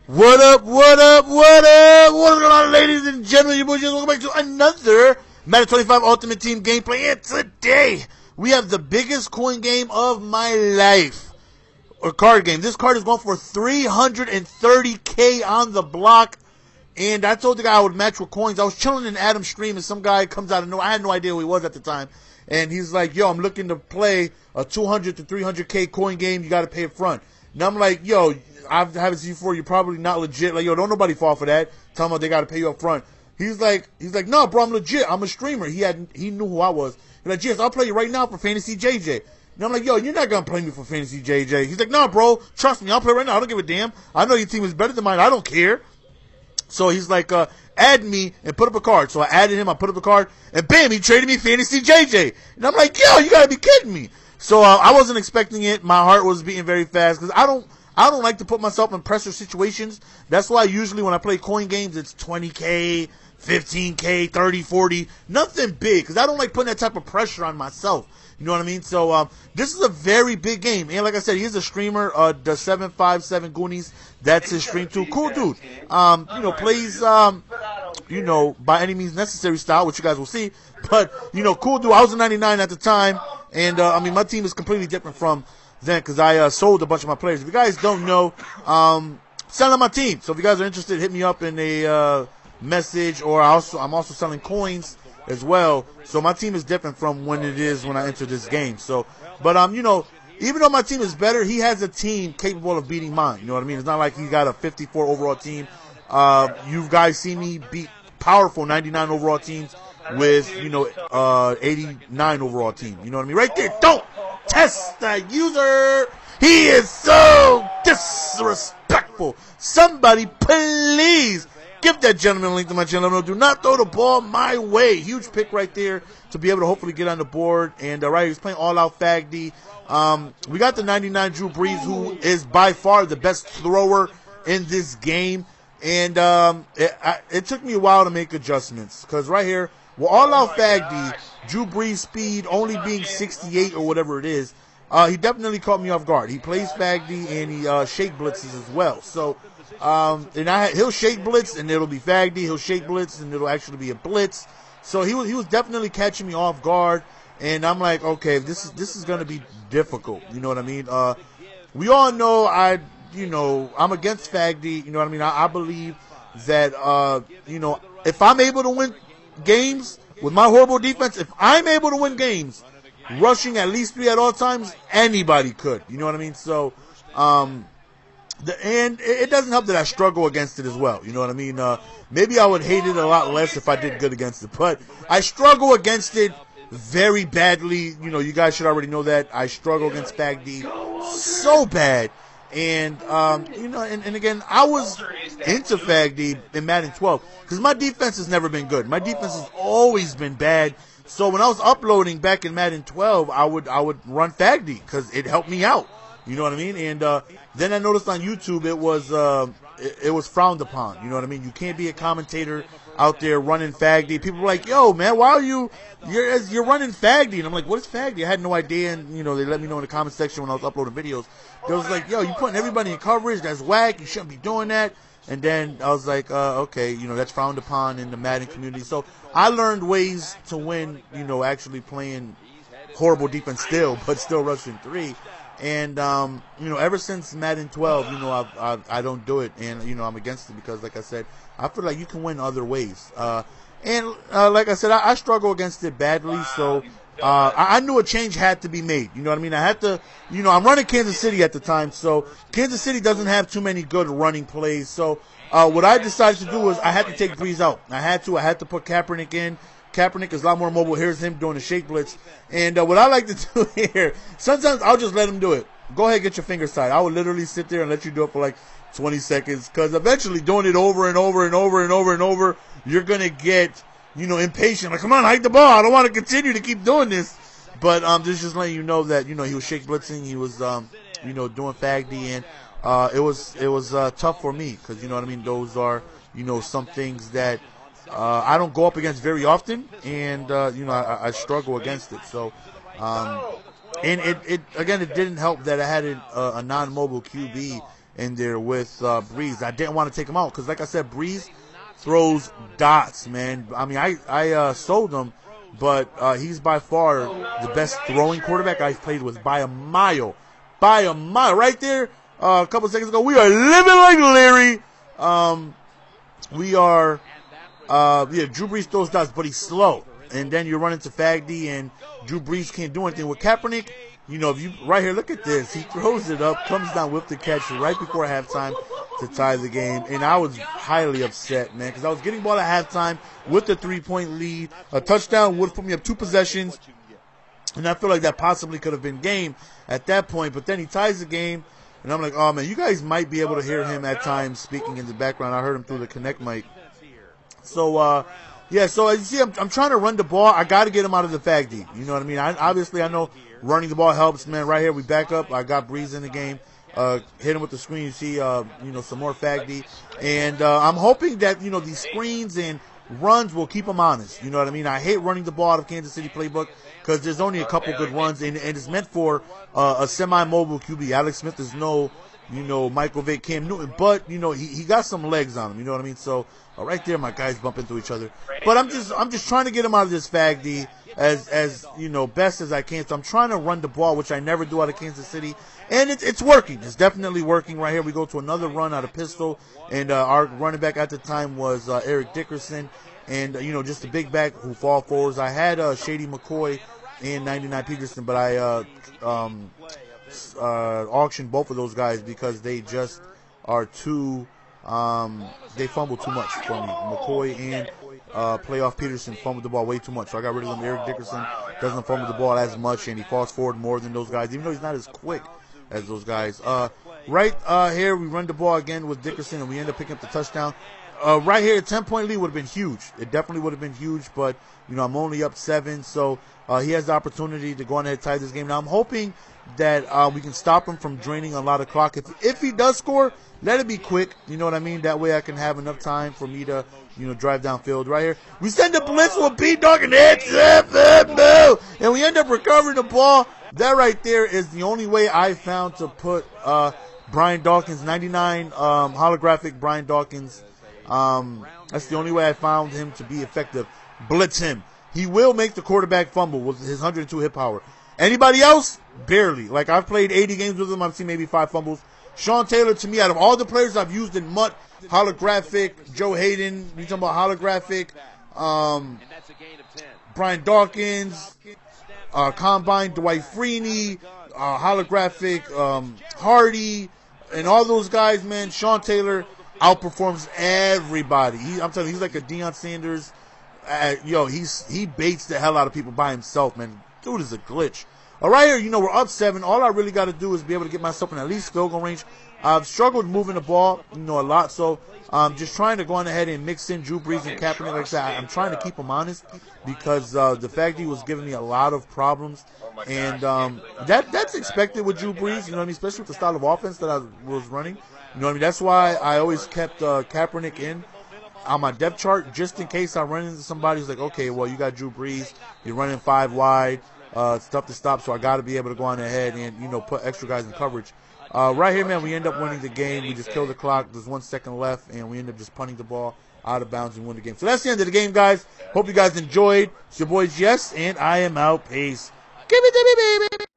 What up, what up, what up? What up, ladies and gentlemen? Your boys, welcome back to another Madden 25 Ultimate Team gameplay. And today, we have the biggest coin game of my life. Or card game. This card is going for 330K on the block. And I told the guy I would match with coins. I was chilling in Adam's stream and some guy comes out of nowhere. I had no idea who he was at the time. And he's like, yo, I'm looking to play a 200 to 300K coin game. You got to pay up front. And I'm like, yo, I haven't seen you before. You're probably not legit. Like, yo, don't nobody fall for that. Tell them they got to pay you up front. He's like, no, bro, I'm legit. I'm a streamer. He knew who I was. He's like, yes, I'll play you right now for Fantasy JJ. And I'm like, yo, you're not going to play me for Fantasy JJ. He's like, no, bro, trust me. I'll play right now. I don't give a damn. I know your team is better than mine. I don't care. So he's like, add me and put up a card. So I added him. I put up a card. And bam, he traded me Fantasy JJ. And I'm like, yo, you got to be kidding me. So I wasn't expecting it. My heart was beating very fast because I don't like to put myself in pressure situations. That's why usually when I play coin games, it's 20K, 15K, 30, 40. Nothing big because I don't like putting that type of pressure on myself. You know what I mean? So this is a very big game. And like I said, he's a streamer, the 757 Goonies. That's his stream too. Cool dude. Plays, by any means necessary style, which you guys will see. But, cool dude. I was a 99 at the time. And, my team is completely different from then because I sold a bunch of my players. If you guys don't know, selling my team. So if you guys are interested, hit me up in a message. Or I'm also selling coins as well. So my team is different from when it is when I enter this game. So, but even though my team is better, he has a team capable of beating mine. You know what I mean? It's not like he got a 54 overall team. You guys see me beat powerful 99 overall teams with 89 overall team. You know what I mean? Right there. Don't test the user. He is so disrespectful. Somebody please give that gentleman a link to my channel. No, do not throw the ball my way. Huge pick right there to be able to hopefully get on the board. And right, he's playing all out Fag D. We got the 99 Drew Brees, who is by far the best thrower in this game. And it took me a while to make adjustments because right here, with all out Fag D, Drew Brees speed only being 68 or whatever it is, he definitely caught me off guard. He plays Fag D and he shake blitzes as well. So. He'll shake blitz and it'll be Fag D. He'll shake blitz and it'll actually be a blitz. So he was definitely catching me off guard, and I'm like, okay, this is going to be difficult. You know what I mean? We all know I'm against Fag D. You know what I mean? I believe that if I'm able to win games with my horrible defense, if I'm able to win games rushing at least 3 at all times, anybody could. You know what I mean? So. And it doesn't help that I struggle against it as well. You know what I mean? Maybe I would hate it a lot less if I did good against it. But I struggle against it very badly. You guys should already know that. I struggle against Fag D so bad. And, and again, I was into Fag D in Madden 12 because my defense has never been good. My defense has always been bad. So when I was uploading back in Madden 12, I would run Fag D because it helped me out. You know what I mean? And then I noticed on YouTube it was frowned upon. You know what I mean? You can't be a commentator out there running Fag D. People were like, yo, man, why are you're running Fag D? And I'm like, what is Fag D? I had no idea. And, they let me know in the comment section when I was uploading videos. They was like, yo, you putting everybody in coverage. That's whack. You shouldn't be doing that. And then I was like, okay, that's frowned upon in the Madden community. So I learned ways to win, actually playing horrible defense still, but still rushing 3. And, ever since Madden 12, I don't do it. And, I'm against it because, like I said, I feel like you can win other ways. Like I said, I struggle against it badly. So, I knew a change had to be made. You know what I mean? I had to, I'm running Kansas City at the time. So, Kansas City doesn't have too many good running plays. So, what I decided to do was I had to take Brees out. I had to put Kaepernick in. Kaepernick is a lot more mobile. Here's him doing the shake blitz. And what I like to do here, sometimes I'll just let him do it. Go ahead, get your fingers tied. I will literally sit there and let you do it for like 20 seconds because eventually doing it over and over and over and over and over, you're going to get, impatient. Like, come on, hike the ball. I don't want to continue to keep doing this. But just letting you know that, he was shake blitzing. He was, doing Fag D. And it was tough for me because, you know what I mean? Those are, some things that I don't go up against very often, and I struggle against it. So, and it didn't help that I had a non-mobile QB in there with Breeze. I didn't want to take him out because, like I said, Breeze throws dots, man. I mean, I sold him, but he's by far the best throwing quarterback I've played with by a mile. By a mile. Right there, a couple seconds ago, we are living like Larry. We are, Drew Brees throws dots, but he's slow. And then you run into Fagdy, and Drew Brees can't do anything. With Kaepernick, you know, if you right here, look at this. He throws it up, comes down with the catch right before halftime to tie the game. And I was highly upset, man, because I was getting ball at halftime with the 3-point lead. A touchdown would have put me up 2 possessions. And I feel like that possibly could have been game at that point. But then he ties the game. And I'm like, oh, man, you guys might be able to hear him at times speaking in the background. I heard him through the Connect mic. So, yeah, so as you see, I'm trying to run the ball. I got to get him out of the Fagdy. You know what I mean? Obviously, I know running the ball helps, man. Right here, we back up. I got Breeze in the game. Hit him with the screen. You see, some more Fagdy. And I'm hoping that, these screens and runs will keep him honest. You know what I mean? I hate running the ball out of Kansas City playbook because there's only a couple good runs, and it's meant for a semi-mobile QB. Alex Smith is no, Michael Vick, Cam Newton, but, he got some legs on him. You know what I mean? So right there, my guys bump into each other. But I'm just trying to get him out of this Fagdy as best as I can. So I'm trying to run the ball, which I never do out of Kansas City, and it's working. It's definitely working. Right here, we go to another run out of pistol, and our running back at the time was Eric Dickerson, and just a big back who fall forwards. I had Shady McCoy and 99 Peterson, but I auctioned both of those guys because they just are too. They fumble too much for me. McCoy and playoff Peterson fumbled the ball way too much. So I got rid of them. Eric Dickerson doesn't fumble the ball as much, and he falls forward more than those guys, even though he's not as quick as those guys. Right here, we run the ball again with Dickerson, and we end up picking up the touchdown. Right here, a 10-point lead would have been huge. It definitely would have been huge, but, I'm only up 7, so he has the opportunity to go on ahead and tie this game. Now, I'm hoping that we can stop him from draining a lot of clock. If he does score, let it be quick. You know what I mean? That way I can have enough time for me to, drive downfield. Right here, we send a blitz with B-Dog, and and we end up recovering the ball. That right there is the only way I found to put Brian Dawkins, 99 holographic Brian Dawkins. That's the only way I found him to be effective. Blitz him. He will make the quarterback fumble with his 102 hit power. Anybody else? Barely. Like, I've played 80 games with him. I've seen maybe 5 fumbles. Sean Taylor, to me, out of all the players I've used in MUT, holographic, Joe Hayden, you talking about holographic, Brian Dawkins, Combine, Dwight Freeney, holographic, Hardy, and all those guys, man, Sean Taylor outperforms everybody. I'm telling you, he's like a Deion Sanders. He baits the hell out of people by himself, man. Dude is a glitch. All right, here, we're up 7. All I really got to do is be able to get myself in at least field goal range. I've struggled moving the ball, a lot. So I'm just trying to go on ahead and mix in Drew Brees and Kaepernick. Like I said, I'm trying to keep them honest because the Fagdy was giving me a lot of problems. And that's expected with Drew Brees, especially with the style of offense that I was running. That's why I always kept Kaepernick in on my depth chart, just in case I run into somebody who's like, okay, well, you got Drew Brees, you're running 5 wide, it's tough to stop, so I got to be able to go on ahead and, put extra guys in coverage. Right here, man, we end up winning the game. We just kill the clock. There's 1 second left, and we end up just punting the ball out of bounds and win the game. So that's the end of the game, guys. Hope you guys enjoyed. It's your boy Jess, and I am out. Peace. Give it to me, baby.